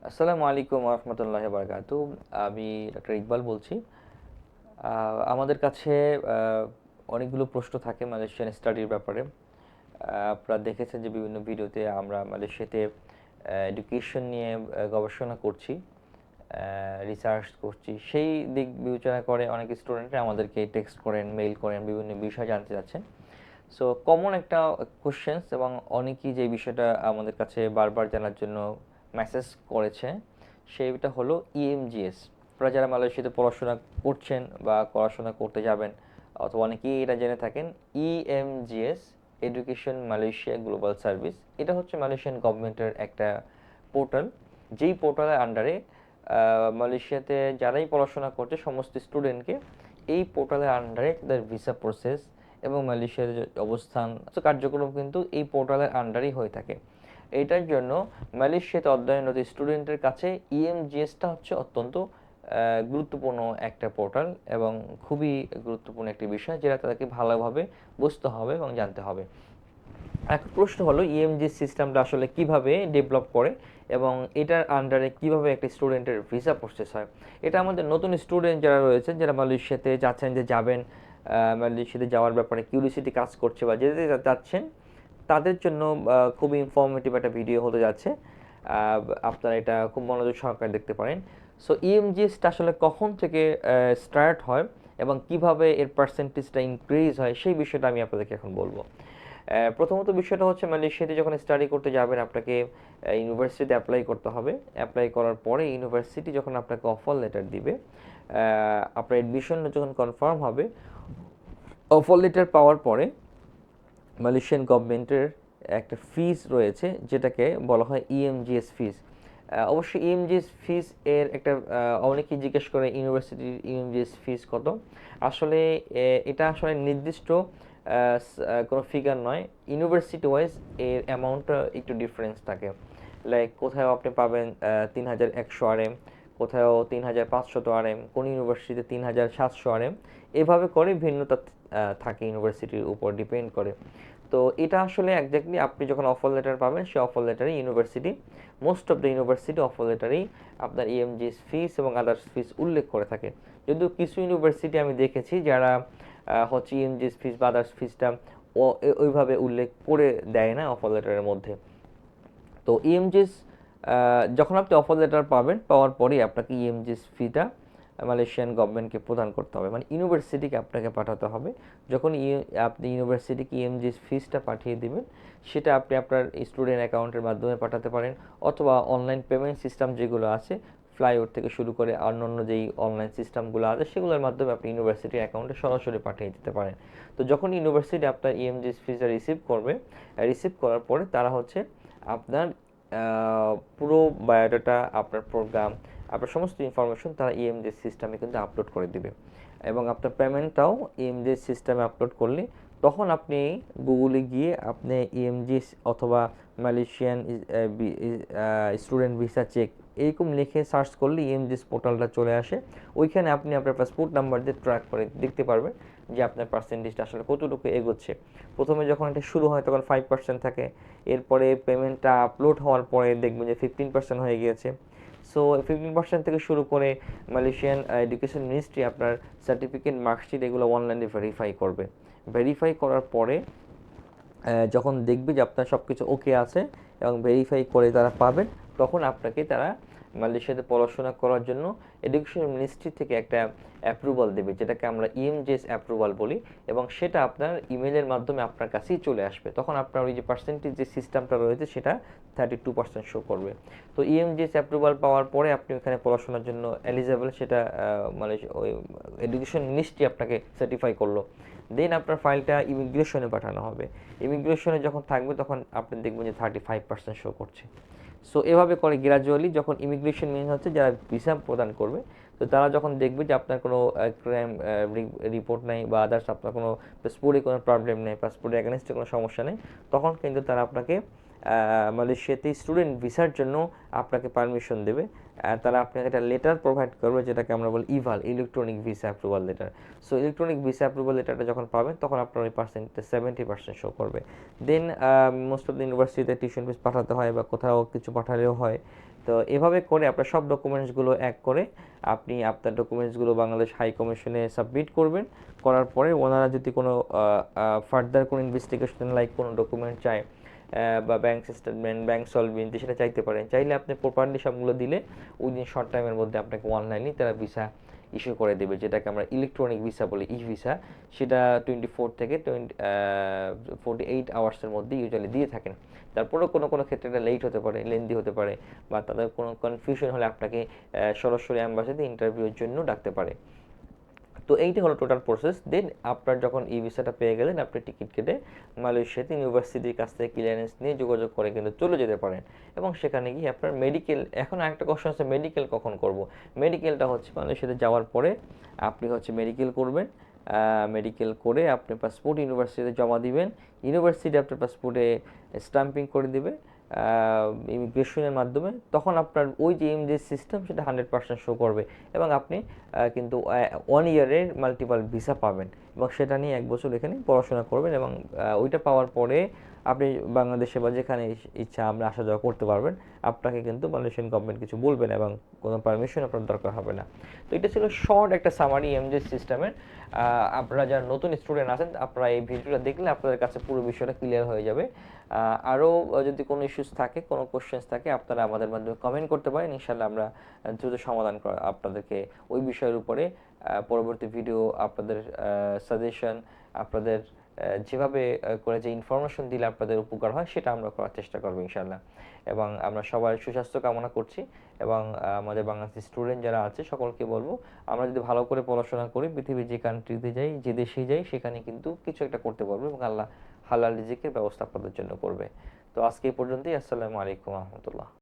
আসসালামু আলাইকুম রহমতুল্লাহ বারকাতু। আমি ডক্টর ইকবাল বলছি। আমাদের কাছে অনেকগুলো প্রশ্ন থাকে মালয়েশিয়ান স্টাডির ব্যাপারে। আপনারা দেখেছেন যে বিভিন্ন ভিডিওতে আমরা মালয়েশিয়াতে এডুকেশন নিয়ে গবেষণা করছি, রিসার্চ করছি। সেই দিক বিবেচনা করে অনেক স্টুডেন্টরা আমাদেরকে টেক্সট করেন, মেইল করেন, বিভিন্ন বিষয় জানতে চাচ্ছেন। সো কমন একটা কোশ্চেন্স, এবং অনেকেই যে বিষয়টা আমাদের কাছে বারবার জানার জন্য মেসেজ করেছে, সেইটা হলো ইএমজিএস। আপনারা যারা মালয়েশিয়াতে পড়াশোনা করছেন বা পড়াশোনা করতে যাবেন, অথবা অনেকেই এটা জেনে থাকেন, EMGS education Malaysia global service, এটা হচ্ছে মালয়েশিয়ান গভর্নমেন্টের একটা পোর্টাল, যেই পোর্টালের আন্ডারে মালয়েশিয়াতে যারাই পড়াশোনা করছে সমস্ত স্টুডেন্টকে এই পোর্টালের আন্ডারে তাদের ভিসা প্রসেস এবং মালয়েশিয়ার যে অবস্থান কার্যক্রম কিন্তু এই পোর্টালের আন্ডারেই হয়ে থাকে। এইটার জন্য মালয়েশিয়াতে অধ্যয়নরত স্টুডেন্টের কাছে ইএমজিএসটা হচ্ছে অত্যন্ত গুরুত্বপূর্ণ একটা পোর্টাল এবং খুবই গুরুত্বপূর্ণ একটি বিষয়, যেটা তাদেরকে ভালোভাবে বুঝতে হবে এবং জানতে হবে। একটা প্রশ্ন হলো ইএমজি সিস্টেমটা আসলে কিভাবে ডেভেলপ করে এবং এটার আন্ডারে কিভাবে একটা স্টুডেন্টের ভিসা প্রসেস হয়। এটা আমাদের নতুন স্টুডেন্ট যারা রয়েছেন, যারা মালয়েশিয়াতে যাচ্ছেন, যে যাবেন, মালয়েশিয়াতে যাওয়ার ব্যাপারে কিউরিসিটি কাজ করছে বা যেতে যাচ্ছেন, তাদের জন্য খুবই ইনফরমেটিভ একটা ভিডিও হতে যাচ্ছে। আপনারা এটা খুব মনোযোগ সহকারে দেখতে পারেন। সো ইএমজিএসটা আসলে কখন থেকে স্টার্ট হয় এবং কিভাবে এর পার্সেন্টেজটা ইনক্রিজ হয়, সেই বিষয়টা আমি আপনাদেরকে এখন বলবো। প্রথমত বিষয়টা হচ্ছে, মালয়েশিয়াতে যখন স্টাডি করতে যাবেন আপনাকে ইউনিভার্সিটিতে অ্যাপ্লাই করতে হবে। অ্যাপ্লাই করার পরে ইউনিভার্সিটি যখন আপনাকে অফার লেটার দিবে, আপনার এডমিশন যখন কনফার্ম হবে, অফার লেটার পাওয়ার পরে মালয়েশিয়ান গভর্নমেন্টের একটা ফিস রয়েছে, যেটাকে বলা হয় ইএমজিএস ফিস। অবশ্যই ইএমজিএস ফিস এর একটা অনেকেই জিজ্ঞেস করে ইউনিভার্সিটির ইএমজিএস ফিস কত। আসলে এটা আসলে নির্দিষ্ট কোনো ফিগার নয়। ইউনিভার্সিটি ওয়াইজ এর অ্যামাউন্টটা একটু ডিফারেন্স থাকে। লাইক কোথাও আপনি পাবেন 3100 RM, কোথাও 3500 RM, কোন ইউনিভার্সিটিতে 3700 RM। এভাবে করে ভিন্নতা থাকে, ইউনিভার্সিটির উপর ডিপেন্ড করে। তো এটা আসলে একজাক্টলি আপনি যখন অফার লেটার পাবেন, সেই অফার লেটারে university, most of the university offer লেটারেই আপনার ইএমজিএস ফিস এবং আদার্স ফিস উল্লেখ করে থাকে। যদিও কিছু ইউনিভার্সিটি আমি দেখেছি যারা হচ্ছে ইএমজিএস ফিস বা আদার্স ফিসটা ওইভাবে উল্লেখ করে দেয় না অফার লেটারের মধ্যে। তো ইএমজিএস যখন আপনি অফার লেটার পাবেন, পাওয়ার পরেই আপনাকে ইএমজিএস ফিটা মালয়েশিয়ান গভর্নমেন্টকে প্রদান করতে হবে, মানে ইউনিভার্সিটিকে আপনাকে পাঠাতে হবে। যখন আপনি ইউনিভার্সিটিকে ইএমজিএস ফিসটা পাঠিয়ে দিবেন, সেটা আপনি আপনার স্টুডেন্ট অ্যাকাউন্টের মাধ্যমে পাঠাতে পারেন, অথবা অনলাইন পেমেন্ট সিস্টেম যেগুলো আছে, ফ্লাইওভার থেকে শুরু করে অন্য যেই অনলাইন সিস্টেমগুলো আছে, সেগুলোর মাধ্যমে আপনি ইউনিভার্সিটির অ্যাকাউন্টে সরাসরি পাঠিয়ে দিতে পারেন। তো যখন ইউনিভার্সিটি আপনার ইএমজিএস ফিসটা রিসিভ করবে, রিসিভ করার পরে তারা হচ্ছে আপনার পুরো বায়োডাটা, আপনার প্রোগ্রাম, আপনার সমস্ত ইনফরমেশন তারা ইএমজিএস সিস্টেমে কিন্তু আপলোড করে দিবে। এবং আপনার পেমেন্টটাও ইএমজিএস সিস্টেমে আপলোড করলে, তখন আপনি গুগলে গিয়ে আপনি ইএমজিএস অথবা মালয়েশিয়ান স্টুডেন্ট ভিসা চেক এইরকম লিখে সার্চ করলে ইএমজিএস পোর্টালটা চলে আসে। ওইখানে আপনি আপনার পাসপোর্ট নাম্বার দিয়ে ট্র্যাক করে দেখতে পারবেন যে আপনার পার্সেন্টেজটা আসলে কতটুকু এগোচ্ছে। প্রথমে যখন এটা শুরু হয় তখন 5% থাকে, এরপরে পেমেন্টটা আপলোড হওয়ার পরে দেখবেন যে 15% হয়ে গিয়েছে। সো 15% থেকে শুরু করে মালয়েশিয়ান এডুকেশন মিনিস্ট্রি আপনার সার্টিফিকেট, মার্কশিট এগুলো অনলাইনে ভেরিফাই করবে। ভেরিফাই করার পরে যখন দেখবে যে আপনার সব কিছু ওকে আছে এবং ভেরিফাই করে তারা পাবেন, তখন আপনাকে তারা মালয়েশিয়াতে পড়াশোনা করার জন্য এডুকেশন মিনিস্ট্রি থেকে একটা অ্যাপ্রুভাল দেবে, যেটাকে আমরা ইএমজিএস অ্যাপ্রুভাল বলি, এবং সেটা আপনার ইমেলের মাধ্যমে আপনার কাছেই চলে আসবে। তখন আপনার ওই যে পার্সেন্টেজ যে সিস্টেমটা রয়েছে, সেটা 32% শো করবে। তো ইএমজিএস অ্যাপ্রুভাল পাওয়ার পরে আপনি ওখানে পড়াশোনার জন্য এলিজেবল, সেটা মানে ওই এডুকেশন মিনিস্ট্রি আপনাকে সার্টিফাই করলো। দেন আপনার ফাইলটা ইমিগ্রেশনে পাঠানো হবে। ইমিগ্রেশনে যখন থাকবে তখন আপনি দেখবেন যে 35% শো করছে। সো এভাবে করে গ্র্যাজুয়ালি, যখন ইমিগ্রেশন মিন হচ্ছে যারা ভিসা প্রদান করবে, তো তারা যখন দেখবে যে আপনার কোনো ক্রাইম রিপোর্ট নেই বা আদার্স, আপনার কোনো পাসপোর্টে কোনো প্রবলেম নেই, পাসপোর্টের অ্যাগেনস্টে কোনো সমস্যা নেই, তখন কিন্তু তারা আপনাকে মালয়েশিয়াতে স্টুডেন্ট ভিসার জন্য আপনাকে পারমিশন দেবে। তারা আপনাকে একটা লেটার প্রোভাইড করবে, যেটাকে আমরা বলি eVAL, electronic visa approval letter. So electronic visa approval লেটারটা যখন পাবেন, তখন আপনার ওই পার্সেন্টেজ 70% শো করবে। দেন মোস্ট অফ দ্য ইউনিভার্সিটিতে টিউশন ফিস পাঠাতে হয় বা কোথাও কিছু পাঠালেও হয়, তো এভাবে করে আপনার সব ডকুমেন্টসগুলো এক করে আপনি আপনার ডকুমেন্টসগুলো বাংলাদেশ হাই কমিশনে সাবমিট করবেন। করার পরে ওনারা যদি কোনো ফার্দার কোনো ইনভেস্টিগেশন লাইক কোনো ডকুমেন্ট চায় বা ব্যাংক স্টেটমেন্ট, ব্যাংক সলভেন্সি সেটা চাইতে পারেন। চাইলে আপনি প্রপারলি সবগুলো দিলে উইদিন শর্ট টাইমের মধ্যে আপনাকে অনলাইনেই তারা ভিসা ইস্যু করে দেবে, যেটাকে আমরা ইলেকট্রনিক ভিসা বলি, ই ভিসা। সেটা 24 থেকে 48 আওয়ার্সের মধ্যে ইউজুয়ালি দিয়ে থাকেন। তারপরেও কোনো কোনো ক্ষেত্রে এটা লেট হতে পারে, লেন্দি হতে পারে, বা তাদের কোনো কনফিউশন হলে আপনাকে সরাসরি অ্যাম্বাসিতে ইন্টারভিউর জন্য ডাকতে পারে। তো এইটা হলো টোটাল প্রসেস। দেন আপনার যখন ই ভিসাটা পেয়ে গেলেন, আপনি টিকিট কেটে মালয়েশিয়াতে ইউনিভার্সিটির কাছ থেকে ক্লিয়ারেন্স নিয়ে যোগাযোগ করে কিন্তু চলে যেতে পারেন। এবং সেখানে গিয়ে আপনার মেডিকেল, এখন আরেকটা কোশ্চেন আছে মেডিকেল কখন করব। মেডিকেলটা হচ্ছে মালয়েশিয়াতে যাওয়ার পরে আপনি হচ্ছে মেডিকেল করবেন। মেডিকেল করে আপনি পাসপোর্ট ইউনিভার্সিটিতে জমা দিবেন। ইউনিভার্সিটি আপনার পাসপোর্টে স্টাম্পিং করে দেবে ইমিগ্রেশনের মাধ্যমে। তখন আপনার ওই যে যে সিস্টেম সেটা 100% শো করবে এবং আপনি কিন্তু 1 ইয়ারের মাল্টিপল ভিসা পাবেন এবং সেটা নিয়ে 1 বছর এখানে পড়াশোনা করবেন এবং ওইটা পাওয়ার পরে আপনি বাংলাদেশে বা যেখানে ইচ্ছা আপনি আসা যাওয়া করতে পারবেন। আপনাকে কিন্তু মালয়েশিয়ান গভর্নমেন্ট কিছু বলবে না এবং কোনো পারমিশন আপনার দরকার হবে না। তো এটা ছিল শর্ট একটা সামারি এমজে সিস্টেমের। আপনারা যারা নতুন স্টুডেন্ট আছেন আপনারা এই ভিডিওটা দেখলে আপনাদের কাছে পুরো বিষয়টা ক্লিয়ার হয়ে যাবে। আরও যদি কোনো ইস্যুস থাকে, কোনো কোশ্চেন্স থাকে, আপনারা আমাদের মাধ্যমে কমেন্ট করতে পারেন। ইনশাআল্লাহ আমরা দ্রুত সমাধান আপনাদেরকে ওই বিষয়ের উপরে পরবর্তী ভিডিও, আপনাদের সাজেশন, আপনাদের যেভাবে করে যে ইনফরমেশন দিলে আপনাদের উপকার হয় সেটা আমরা করার চেষ্টা করবো ইনশাআল্লাহ। এবং আমরা সবার সুস্বাস্থ্য কামনা করছি এবং আমাদের বাংলাদেশি স্টুডেন্ট যারা আছে সকলকে বলবো, আমরা যদি ভালো করে পড়াশোনা করি পৃথিবীর যে কান্ট্রিতে যাই, যে দেশেই যাই, সেখানে কিন্তু কিছু একটা করতে পারবো এবং আল্লাহ হালাল রিজিকের ব্যবস্থা আপনাদের জন্য করবে। তো আজকে এই পর্যন্তই। আসসালামু আলাইকুম রহমতুল্লাহ।